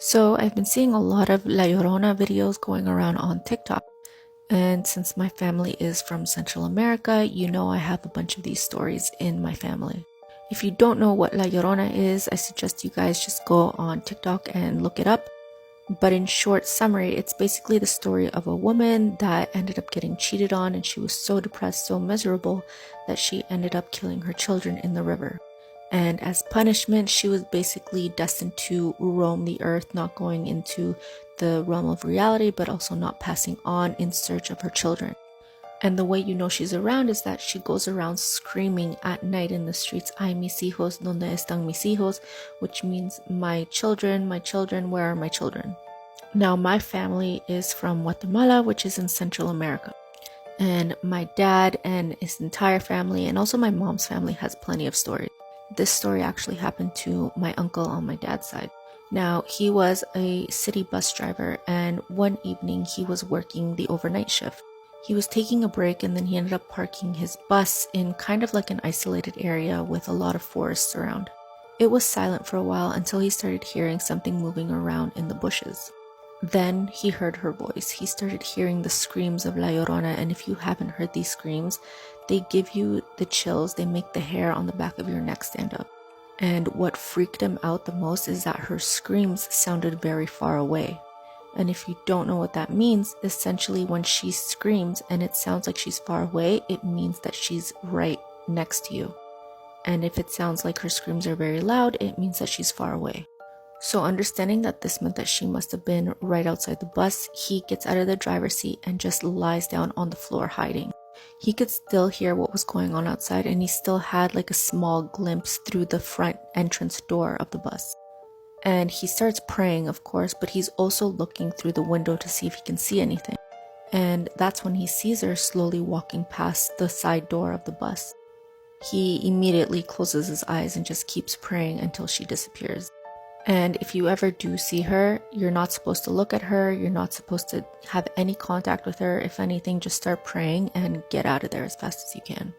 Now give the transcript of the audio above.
So I've been seeing a lot of La Llorona videos going around on TikTok. And since my family is from Central America, you know I have a bunch of these stories in my family. If you don't know what La Llorona is, I suggest you guys just go on TikTok and look it up. But in short summary, it's basically the story of a woman that ended up getting cheated on, and she was so depressed, so miserable, that she ended up killing her children in the river. And as punishment, she was basically destined to roam the earth, not going into the realm of reality, but also not passing on in search of her children. And the way you know she's around is that she goes around screaming at night in the streets, Ay mis hijos, ¿dónde están mis hijos? Which means, my children, where are my children? Now, my family is from Guatemala, which is in Central America. And my dad and his entire family, and also my mom's family, has plenty of stories. This story actually happened to my uncle on my dad's side. Now, he was a city bus driver, and one evening he was working the overnight shift. He was taking a break, and then he ended up parking his bus in kind of like an isolated area with a lot of forests around. It was silent for a while until he started hearing something moving around in the bushes. Then he heard her voice. He started hearing the screams of La Llorona, and if you haven't heard these screams, they give you the chills. They make the hair on the back of your neck stand up. And what freaked him out the most is that her screams sounded very far away. And if you don't know what that means, essentially when she screams and it sounds like she's far away, it means that she's right next to you. And if it sounds like her screams are very loud, it means that she's far away. So understanding that this meant that she must have been right outside the bus, he gets out of the driver's seat and just lies down on the floor hiding. He could still hear what was going on outside, and he still had like a small glimpse through the front entrance door of the bus. And he starts praying, of course, but he's also looking through the window to see if he can see anything. And that's when he sees her slowly walking past the side door of the bus. He immediately closes his eyes and just keeps praying until she disappears. And if you ever do see her, you're not supposed to look at her. You're not supposed to have any contact with her. If anything, just start praying and get out of there as fast as you can.